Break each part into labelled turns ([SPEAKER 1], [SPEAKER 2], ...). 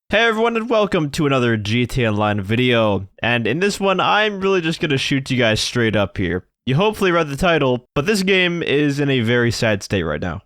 [SPEAKER 1] Hey everyone and welcome to another gtaonline video, and in this one I'm really just gonna shoot you guys straight up here. You hopefully read the title, but this game is in a very sad state right now.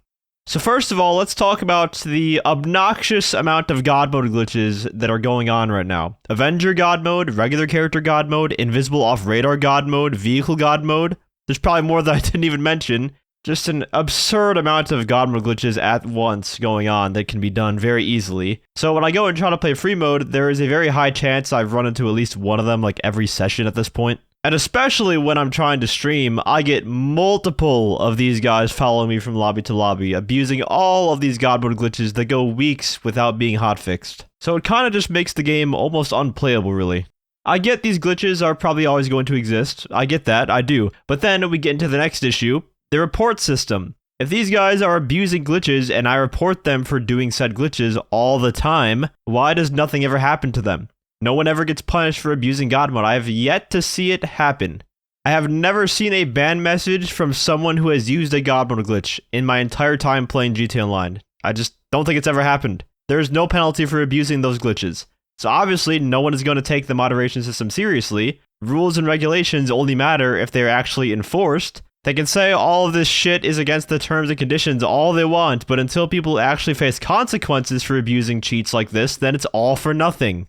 [SPEAKER 1] So first of all, let's talk about the obnoxious amount of god mode glitches that are going on right now. Avenger god mode, regular character god mode, invisible off radar god mode, vehicle god mode. There's probably more that I didn't even mention. Just an absurd amount of god mode glitches at once going on that can be done very easily. So when I go and try to play free mode, there is a very high chance I've run into at least one of them like every session at this point. And especially when I'm trying to stream, I get multiple of these guys following me from lobby to lobby, abusing all of these god mode glitches that go weeks without being hotfixed. So it kind of just makes the game almost unplayable, really. I get these glitches are probably always going to exist. I get that, I do. But then we get into the next issue. The report system. If these guys are abusing glitches and I report them for doing said glitches all the time, why does nothing ever happen to them? No one ever gets punished for abusing god mode. I have yet to see it happen. I have never seen a ban message from someone who has used a god mode glitch in my entire time playing GTA Online. I just don't think it's ever happened. There is no penalty for abusing those glitches. So obviously no one is going to take the moderation system seriously. Rules and regulations only matter if they are actually enforced. They can say all of this shit is against the terms and conditions all they want, but until people actually face consequences for abusing cheats like this, then it's all for nothing.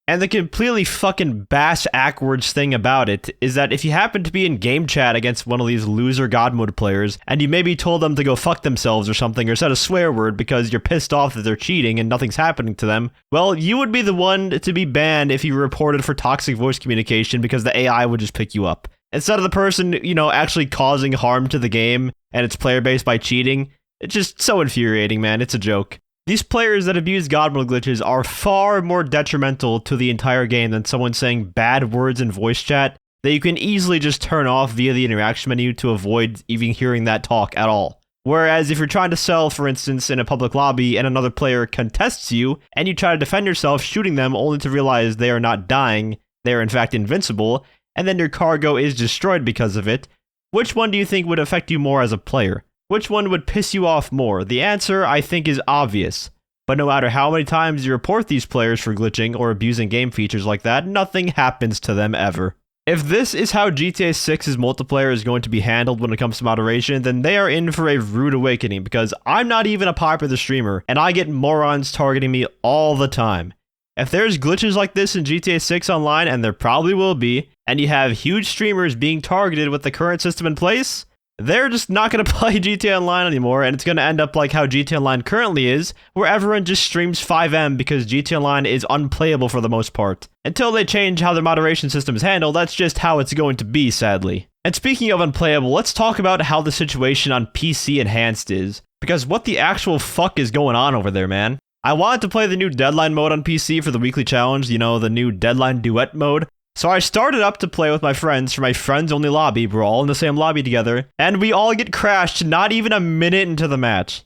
[SPEAKER 1] And the completely fucking bass-ackwards thing about it is that if you happen to be in game chat against one of these loser god mode players, and you maybe told them to go fuck themselves or something, or said a swear word because you're pissed off that they're cheating and nothing's happening to them, well, you would be the one to be banned if you reported for toxic voice communication because the AI would just pick you up. Instead of the person, actually causing harm to the game and its player base by cheating. It's just so infuriating, man. It's a joke. These players that abuse god mode glitches are far more detrimental to the entire game than someone saying bad words in voice chat that you can easily just turn off via the interaction menu to avoid even hearing that talk at all. Whereas if you're trying to sell, for instance, in a public lobby and another player contests you and you try to defend yourself shooting them only to realize they are not dying, they are in fact invincible, and then your cargo is destroyed because of it, which one do you think would affect you more as a player? Which one would piss you off more? The answer, I think, is obvious. But no matter how many times you report these players for glitching or abusing game features like that, nothing happens to them ever. If this is how GTA 6's multiplayer is going to be handled when it comes to moderation, then they are in for a rude awakening because I'm not even a popular streamer, and I get morons targeting me all the time. If there's glitches like this in GTA 6 Online, and there probably will be, and you have huge streamers being targeted with the current system in place, they're just not going to play GTA Online anymore, and it's going to end up like how GTA Online currently is, where everyone just streams 5M because GTA Online is unplayable for the most part. Until they change how their moderation system is handled, that's just how it's going to be, sadly. And speaking of unplayable, let's talk about how the situation on PC Enhanced is, because what the actual fuck is going on over there, man? I wanted to play the new Deadline mode on PC for the weekly challenge, the new Deadline Duet mode. So I started up to play with my friends for my friends-only lobby. We're all in the same lobby together, and we all get crashed not even a minute into the match.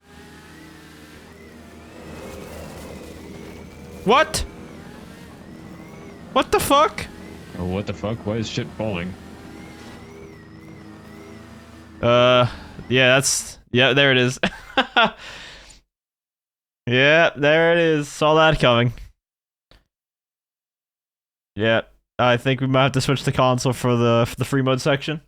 [SPEAKER 1] What? What the fuck?
[SPEAKER 2] Oh, what the fuck? Why is shit falling?
[SPEAKER 1] Yeah, there it is. Yeah, there it is. Saw that coming. Yeah, I think we might have to switch the console for the free mode section.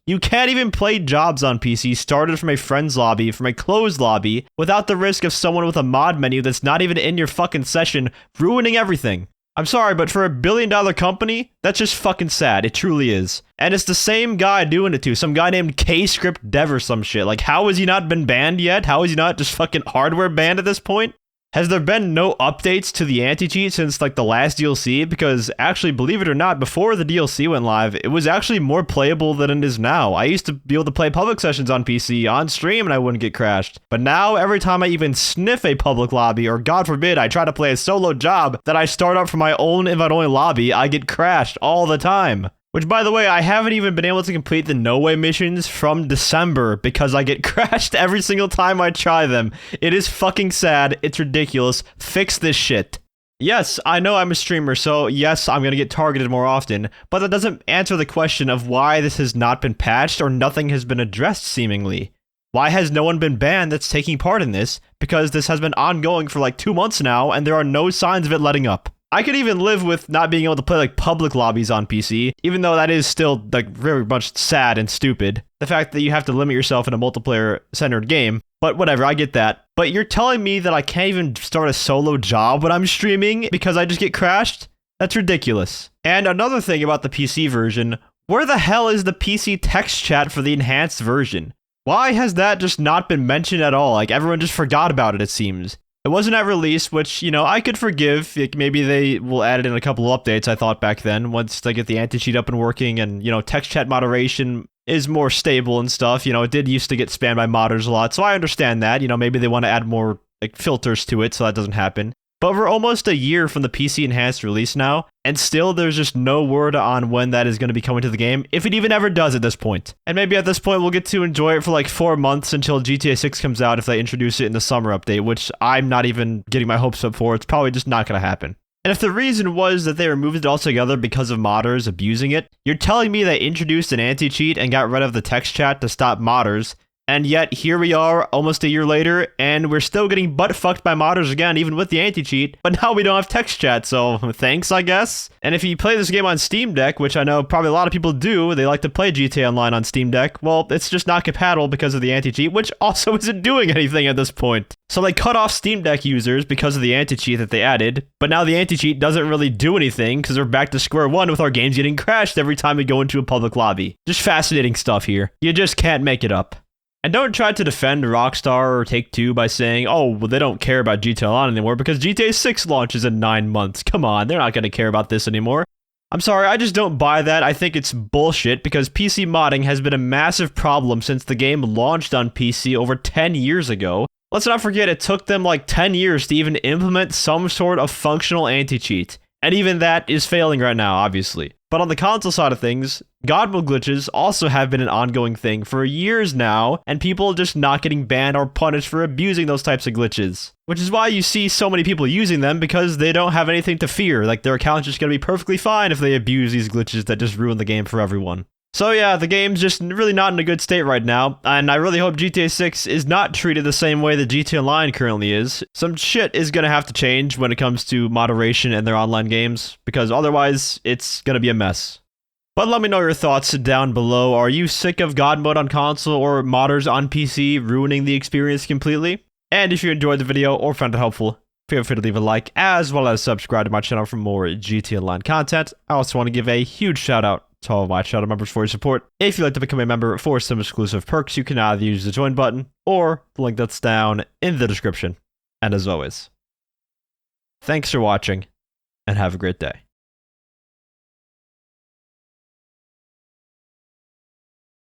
[SPEAKER 1] You can't even play jobs on PC started from a friend's lobby, from a closed lobby, without the risk of someone with a mod menu that's not even in your fucking session ruining everything. I'm sorry, but for $1 billion company, that's just fucking sad. It truly is. And it's the same guy doing it too. Some guy named K-Script Dev or some shit. Like, how has he not been banned yet? How is he not just fucking hardware banned at this point? Has there been no updates to the anti-cheat since, like, the last DLC? Because, actually, believe it or not, before the DLC went live, it was actually more playable than it is now. I used to be able to play public sessions on PC, on stream, and I wouldn't get crashed. But now, every time I even sniff a public lobby, or God forbid, I try to play a solo job that I start up from my own invite-only lobby, I get crashed all the time. Which, by the way, I haven't even been able to complete the No Way missions from December because I get crashed every single time I try them. It is fucking sad. It's ridiculous. Fix this shit. Yes, I know I'm a streamer, so yes, I'm gonna get targeted more often, but that doesn't answer the question of why this has not been patched or nothing has been addressed, seemingly. Why has no one been banned that's taking part in this? Because this has been ongoing for like 2 months now, and there are no signs of it letting up. I could even live with not being able to play like public lobbies on PC, even though that is still like very much sad and stupid. The fact that you have to limit yourself in a multiplayer-centered game, but whatever, I get that. But you're telling me that I can't even start a solo job when I'm streaming because I just get crashed? That's ridiculous. And another thing about the PC version, where the hell is the PC text chat for the enhanced version? Why has that just not been mentioned at all? Like, everyone just forgot about it, it seems. It wasn't at release, which, you know, I could forgive. Like, maybe they will add it in a couple of updates, I thought back then, once they get the anti-cheat up and working, and, you know, text chat moderation is more stable and stuff. You know, it did used to get spammed by modders a lot, so I understand that. You know, maybe they want to add more, like, filters to it so that doesn't happen. But we're almost a year from the PC Enhanced release now, and still there's just no word on when that is going to be coming to the game, if it even ever does at this point. And maybe at this point we'll get to enjoy it for like 4 months until GTA 6 comes out if they introduce it in the summer update, which I'm not even getting my hopes up for. It's probably just not going to happen. And if the reason was that they removed it altogether because of modders abusing it, you're telling me they introduced an anti-cheat and got rid of the text chat to stop modders, and yet here we are almost a year later, and we're still getting butt-fucked by modders again, even with the anti-cheat, but now we don't have text chat, so thanks, I guess. And if you play this game on Steam Deck, which I know probably a lot of people do, they like to play GTA Online on Steam Deck, well, it's just not compatible because of the anti-cheat, which also isn't doing anything at this point. So they cut off Steam Deck users because of the anti-cheat that they added, but now the anti-cheat doesn't really do anything because we're back to square one with our games getting crashed every time we go into a public lobby. Just fascinating stuff here. You just can't make it up. And don't try to defend Rockstar or Take-Two by saying, oh, well, they don't care about GTA Online anymore because GTA 6 launches in 9 months. Come on, they're not going to care about this anymore. I'm sorry, I just don't buy that. I think it's bullshit because PC modding has been a massive problem since the game launched on PC over 10 years ago. Let's not forget it took them like 10 years to even implement some sort of functional anti-cheat. And even that is failing right now, obviously. But on the console side of things, God mode glitches also have been an ongoing thing for years now, and people just not getting banned or punished for abusing those types of glitches. Which is why you see so many people using them, because they don't have anything to fear. Like, their account's just gonna be perfectly fine if they abuse these glitches that just ruin the game for everyone. So yeah, the game's just really not in a good state right now, and I really hope GTA 6 is not treated the same way that GTA Online currently is. Some shit is gonna have to change when it comes to moderation and their online games, because otherwise, it's gonna be a mess. But let me know your thoughts down below. Are you sick of God mode on console or modders on PC ruining the experience completely? And if you enjoyed the video or found it helpful, feel free to leave a like, as well as subscribe to my channel for more GTA Online content. I also want to give a huge shout out to all of my channel members for your support. If you'd like to become a member for some exclusive perks, you can either use the join button or the link that's down in the description. And as always, thanks for watching and have a great day.